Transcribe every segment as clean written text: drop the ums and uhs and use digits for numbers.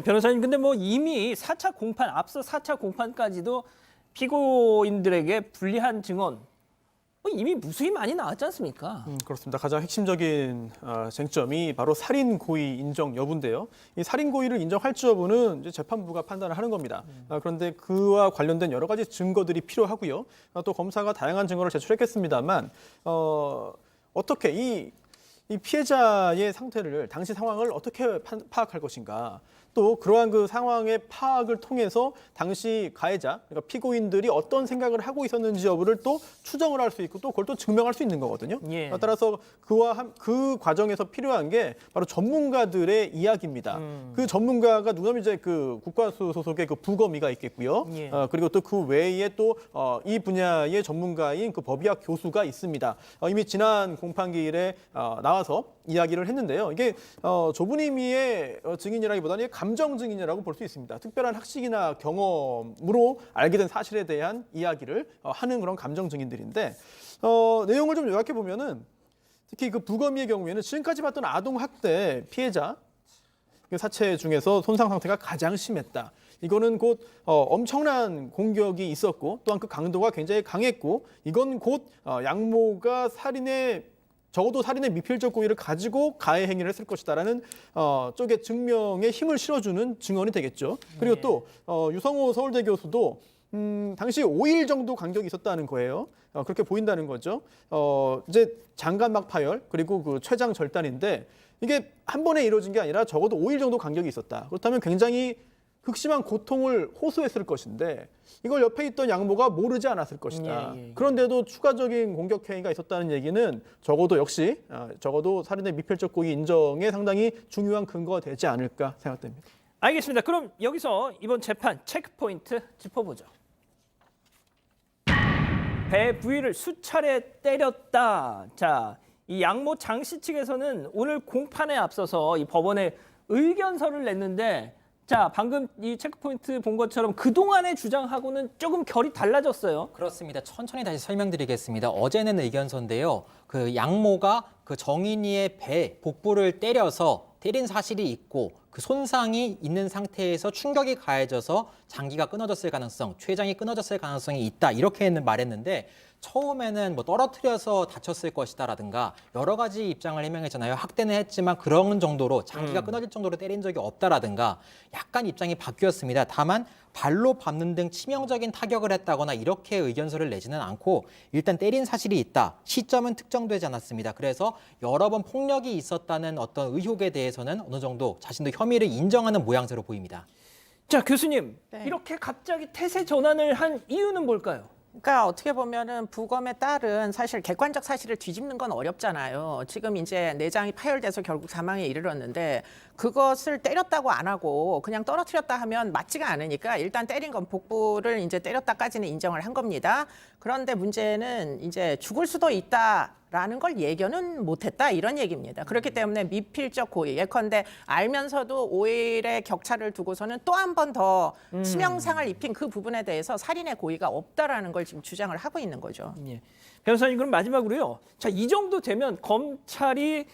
변호사님, 근데 뭐 이미 4차 공판, 앞서 4차 공판까지도 피고인들에게 불리한 증언 이미 무수히 많이 나왔지 않습니까? 그렇습니다. 가장 핵심적인 쟁점이 바로 살인 고의 인정 여부인데요. 이 살인 고의를 인정할지 여부는 이제 재판부가 판단을 하는 겁니다. 그런데 그와 관련된 여러 가지 증거들이 필요하고요. 또 검사가 다양한 증거를 제출했겠습니다만 어떻게 이 피해자의 상태를 당시 상황을 어떻게 파악할 것인가? 또 그러한 그 상황의 파악을 통해서 당시 가해자, 그러니까 피고인들이 어떤 생각을 하고 있었는지 여부를 또 추정을 할 수 있고 또 그걸 또 증명할 수 있는 거거든요. 예. 따라서 그 과정에서 필요한 게 바로 전문가들의 이야기입니다. 그 전문가가 누구냐면 이제 그 국과수 소속의 그 부검의가 있겠고요. 예. 그리고 또 그 외에 또 이 분야의 전문가인 그 법의학 교수가 있습니다. 이미 지난 공판기일에 나와서 이야기를 했는데요. 이게 좁은 의미의 증인이라기보다는 감정 증인이라고 볼 수 있습니다. 특별한 학식이나 경험으로 알게 된 사실에 대한 이야기를 하는 그런 감정 증인들인데 내용을 좀 요약해 보면은 특히 그 부검의의 경우에는 지금까지 봤던 아동 학대 피해자 그 사체 중에서 손상 상태가 가장 심했다. 이거는 곧 엄청난 공격이 있었고 또한 그 강도가 굉장히 강했고 이건 곧 양모가 적어도 살인의 미필적 고의를 가지고 가해 행위를 했을 것이다라는 쪽의 증명에 힘을 실어주는 증언이 되겠죠. 그리고 또 유성호 서울대 교수도 당시 5일 정도 간격이 있었다는 거예요. 그렇게 보인다는 거죠. 이제 장관막 파열 그리고 그 췌장 절단인데 이게 한 번에 이루어진 게 아니라 적어도 5일 정도 간격이 있었다. 그렇다면 굉장히 극심한 고통을 호소했을 것인데 이걸 옆에 있던 양모가 모르지 않았을 것이다. 예. 그런데도 추가적인 공격 행위가 있었다는 얘기는 적어도 살인의 미필적 고의 인정에 상당히 중요한 근거가 되지 않을까 생각됩니다. 알겠습니다. 그럼 여기서 이번 재판 체크포인트 짚어보죠. 배 부위를 수차례 때렸다. 자, 이 양모 장 씨 측에서는 오늘 공판에 앞서서 이 법원에 의견서를 냈는데 자, 방금 이 체크포인트 본 것처럼 그동안의 주장하고는 조금 결이 달라졌어요. 그렇습니다. 천천히 다시 설명드리겠습니다. 어제는 의견서인데요. 그 양모가 그 정인이의 배 복부를 때린 사실이 있고 그 손상이 있는 상태에서 충격이 가해져서 장기가 끊어졌을 가능성, 췌장이 끊어졌을 가능성이 있다 이렇게 말했는데 처음에는 뭐 떨어뜨려서 다쳤을 것이다라든가 여러 가지 입장을 해명했잖아요. 학대는 했지만 그런 정도로 장기가 끊어질 정도로 때린 적이 없다라든가 약간 입장이 바뀌었습니다. 다만 발로 밟는 등 치명적인 타격을 했다거나 이렇게 의견서를 내지는 않고 일단 때린 사실이 있다. 시점은 특정되지 않았습니다. 그래서 여러 번 폭력이 있었다는 어떤 의혹에 대해서는 어느 정도 자신도 혐의를 인정하는 모양새로 보입니다. 자, 교수님. 네. 이렇게 갑자기 태세 전환을 한 이유는 뭘까요? 그러니까 어떻게 보면은 부검에 따른 사실 객관적 사실을 뒤집는 건 어렵잖아요. 지금 이제 내장이 파열돼서 결국 사망에 이르렀는데 그것을 때렸다고 안 하고 그냥 떨어뜨렸다 하면 맞지가 않으니까 일단 때린 건 복부를 이제 때렸다까지는 인정을 한 겁니다. 그런데 문제는 이제 죽을 수도 있다라는 걸 예견은 못했다 이런 얘기입니다. 그렇기 때문에 미필적 고의 예컨대 알면서도 5일의 격차를 두고서는 또 한 번 더 치명상을 입힌 그 부분에 대해서 살인의 고의가 없다라는 걸 지금 주장을 하고 있는 거죠. 예. 변호사님, 그럼 마지막으로요. 자, 이 정도 되면 검찰이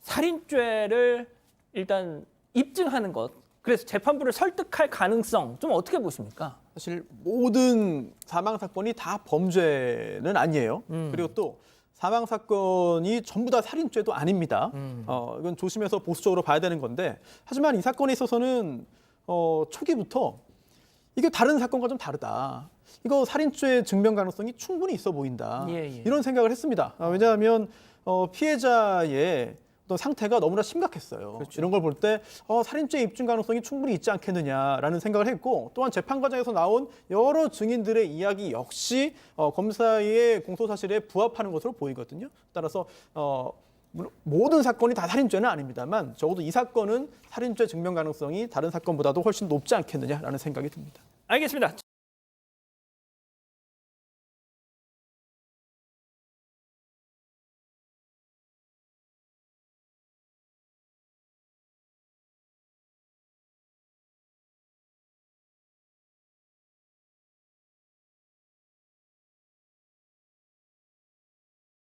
살인죄를 일단 입증하는 것, 그래서 재판부를 설득할 가능성 좀 어떻게 보십니까? 사실 모든 사망 사건이 다 범죄는 아니에요. 그리고 또 사망 사건이 전부 다 살인죄도 아닙니다. 이건 조심해서 보수적으로 봐야 되는 건데 하지만 이 사건에 있어서는 초기부터 이게 다른 사건과 좀 다르다. 이거 살인죄 증명 가능성이 충분히 있어 보인다. 예. 이런 생각을 했습니다. 왜냐하면 피해자의 어떤 상태가 너무나 심각했어요. 그렇죠. 이런 걸 볼 때 살인죄 입증 가능성이 충분히 있지 않겠느냐라는 생각을 했고 또한 재판 과정에서 나온 여러 증인들의 이야기 역시 검사의 공소 사실에 부합하는 것으로 보이거든요. 따라서 물론 모든 사건이 다 살인죄는 아닙니다만 적어도 이 사건은 살인죄 증명 가능성이 다른 사건보다도 훨씬 높지 않겠느냐라는 생각이 듭니다. 알겠습니다.